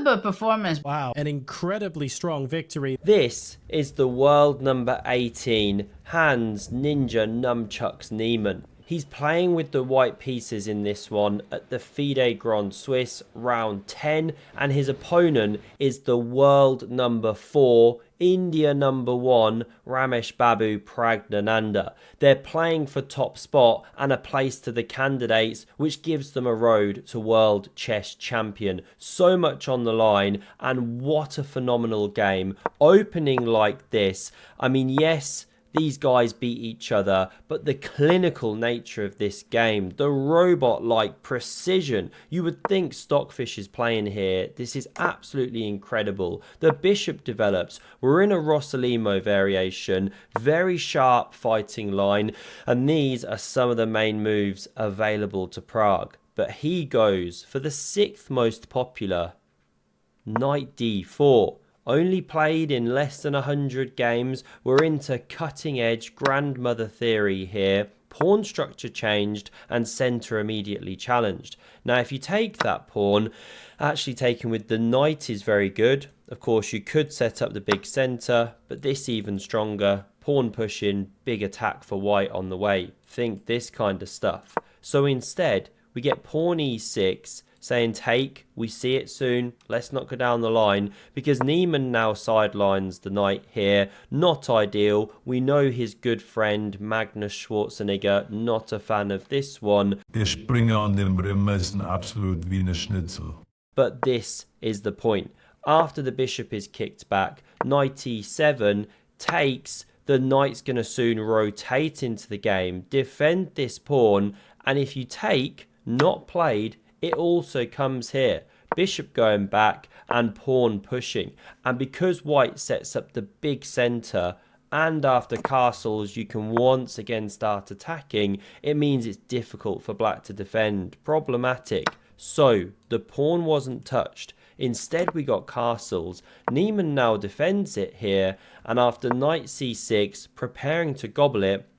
Superb performance. Wow, an incredibly strong victory. This is the world number 18, Hans Ninja Nunchucks Niemann. He's playing with the white pieces in this one at the FIDE Grand Swiss round 10, and his opponent is the world number 4, India number 1, Ramesh Babu Praggnanandhaa. They're playing for top spot and a place to the candidates, which gives them a road to world chess champion. So much on the line, and what a phenomenal game. Opening like this, I mean, yes, these guys beat each other, but the clinical nature of this game, the robot-like precision, you would think Stockfish is playing here. This is absolutely incredible. The bishop develops. We're in a Rossolimo variation, very sharp fighting line, and these are some of the main moves available to Pragg. But he goes for the 6th most popular, Knight d4. Only played in less than 100 games. We're into cutting edge grandmother theory here. Pawn structure changed and centre immediately challenged. Now if you take that pawn, actually taken with the knight is very good. Of course you could set up the big centre, but this even stronger. Pawn pushing, big attack for white on the way. Think this kind of stuff. So instead we get pawn e6, saying take, we see it soon, let's not go down the line, because Niemann now sidelines the knight here. Not ideal. We know his good friend Magnus Schwarzenegger, not a fan of this one. Der Springer an dem Rimmer ist ein absolut wie eine Schnitzel. But this is the point. After the bishop is kicked back, knight e7 takes, the knight's going to soon rotate into the game, defend this pawn, and if you take, not played, it also comes here. Bishop going back and pawn pushing. And because white sets up the big centre, and after castles you can once again start attacking, it means it's difficult for black to defend. Problematic. So the pawn wasn't touched. Instead we got castles. Niemann now defends it here, and after knight c6, preparing to gobble it,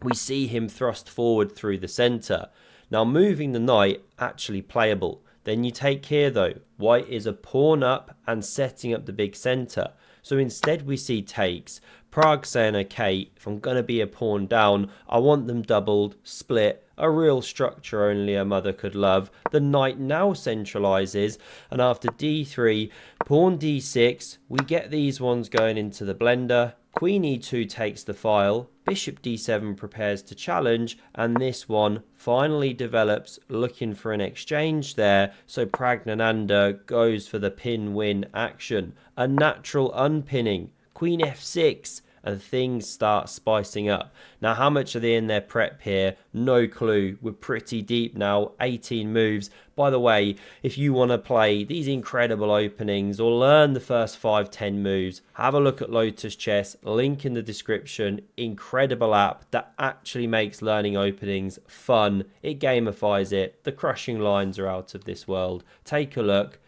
we see him thrust forward through the centre. Now moving the knight, actually playable. Then you take here though, white is a pawn up and setting up the big centre. So instead we see takes. Pragg saying, okay, if I'm going to be a pawn down, I want them doubled, split, a real structure only a mother could love. The knight now centralises, and after d3, pawn d6, we get these ones going into the blender. Queen e2 takes the file, bishop d7 prepares to challenge, and this one finally develops, looking for an exchange there, so Praggnanandhaa goes for the pin-win action. A natural unpinning, queen f6, and things start spicing up. Now how much are they in their prep here? No clue. We're pretty deep now, 18 moves. By the way, if you want to play these incredible openings or learn the first 5-10 moves, have a look at Lotus Chess, link in the description. Incredible app that actually makes learning openings fun. It gamifies it. The crushing lines are out of this world. Take a look.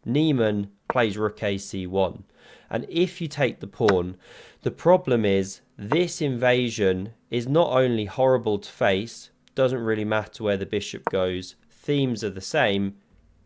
Niemann plays rook ac1. And if you take the pawn, the problem is this invasion is not only horrible to face, doesn't really matter where the bishop goes, themes are the same,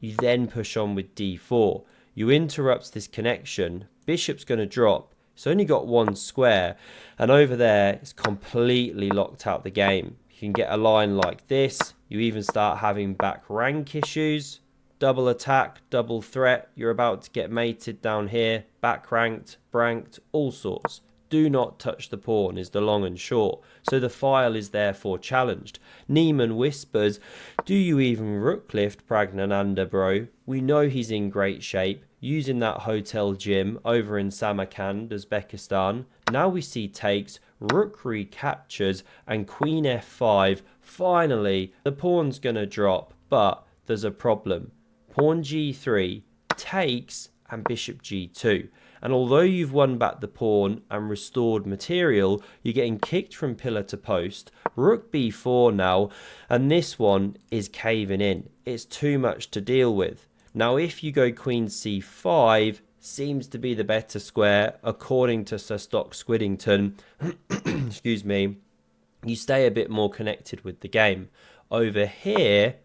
you then push on with d4. You interrupt this connection, bishop's going to drop, it's only got one square, and over there it's completely locked out the game. You can get a line like this, you even start having back rank issues. Double attack, double threat, you're about to get mated down here, back ranked, branked, all sorts. Do not touch the pawn is the long and short, so the file is therefore challenged. Niemann whispers, do you even rook lift Praggnanandhaa, bro? We know he's in great shape, using that hotel gym over in Samarkand, Uzbekistan. Now we see takes, rook recaptures, and queen f5. Finally, the pawn's gonna drop, but there's a problem. Pawn g3 takes and bishop g2, and although you've won back the pawn and restored material, you're getting kicked from pillar to post. Rook b4 now, and this one is caving in. It's too much to deal with. Now if you go queen c5, seems to be the better square according to Sir Stock Squiddington. Excuse me. You stay a bit more connected with the game. Over here,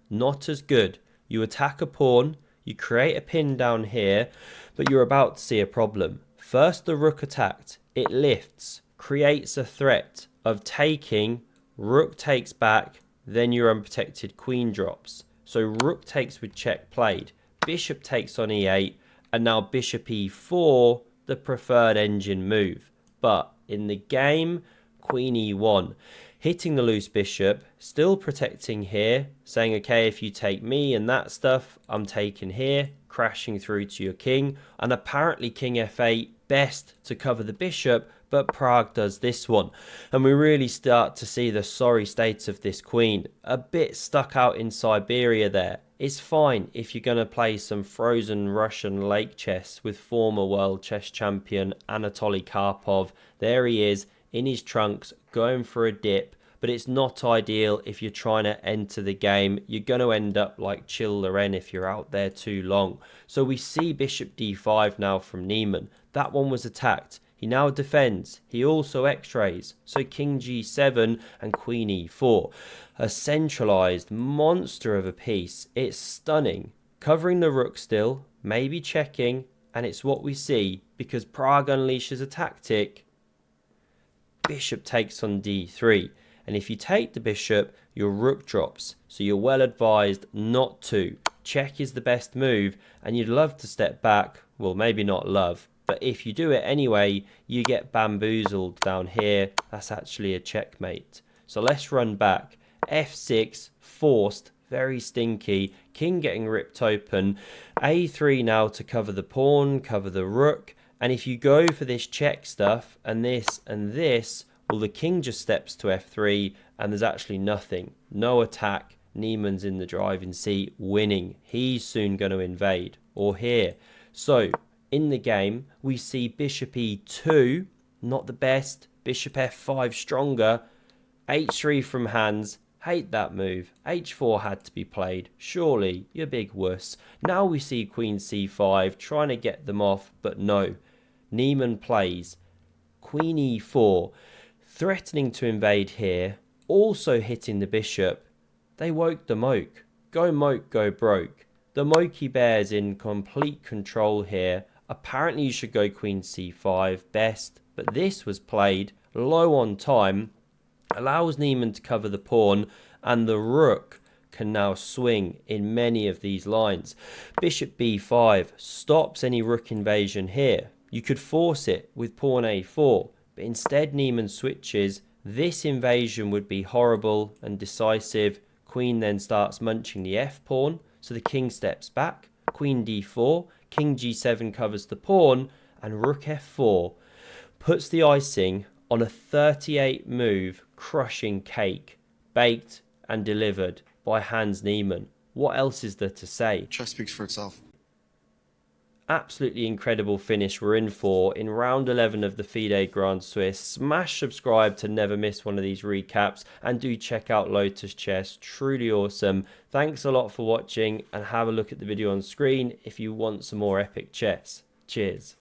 not as good. You attack a pawn, You create a pin down here, but you're about to see a problem. First the rook attacked, it lifts, creates a threat of taking, rook takes back, then your unprotected queen drops. So rook takes with check played, bishop takes on e8, and now bishop e4, the preferred engine move. But in the game, queen e1, hitting the loose bishop, still protecting here, saying, okay, if you take me and that stuff, I'm taking here, crashing through to your king, and apparently king f8, best to cover the bishop, but Pragg does this one, and we really start to see the sorry state of this queen, a bit stuck out in Siberia there. It's fine if you're going to play some frozen Russian lake chess with former world chess champion Anatoly Karpov. There he is in his trunks going for a dip, but it's not ideal if you're trying to enter the game. You're going to end up like Chill Loren if you're out there too long. So we see bishop d5 now from Niemann. That one was attacked. He now defends. He also x-rays. So king g7 and queen e4. A centralized monster of a piece. It's stunning. Covering the rook still, maybe checking, and it's what we see because Pragg unleashes a tactic. Bishop takes on d3. And if you take the bishop, your rook drops. So you're well advised not to. Check is the best move, and you'd love to step back. Well, maybe not love. But if you do it anyway, you get bamboozled down here. That's actually a checkmate. So let's run back. f6, forced, very stinky. King getting ripped open. a3 now to cover the pawn, cover the rook. And if you go for this check stuff and this, well, the king just steps to f3 and there's actually nothing. No attack. Niemann's in the driving seat, winning. He's soon going to invade. Or here. So in the game, we see bishop e2, not the best. Bishop f5 stronger. h3 from hands. Hate that move. h4 had to be played. Surely, you big wuss. Now we see queen c5 trying to get them off, but no. Niemann plays queen e4, threatening to invade here, also hitting the bishop. They woke the moke. Go moke, go broke. The Moki Bear's in complete control here. Apparently you should go queen c5 best, but this was played low on time, allows Niemann to cover the pawn, and the rook can now swing in many of these lines. Bishop b5 stops any rook invasion here. You could force it with pawn a4, but instead Niemann switches. This invasion would be horrible and decisive. Queen then starts munching the f-pawn, so the king steps back. Queen d4, king g7 covers the pawn, and rook f4 puts the icing on a 38 move crushing cake, baked and delivered by Hans Niemann. What else is there to say? Chess speaks for itself. Absolutely incredible finish we're in for in round 11 of the FIDE Grand Swiss. Smash subscribe to never miss one of these recaps, and do check out Lotus Chess, truly awesome. Thanks a lot for watching, and have a look at the video on screen if you want some more epic chess. Cheers.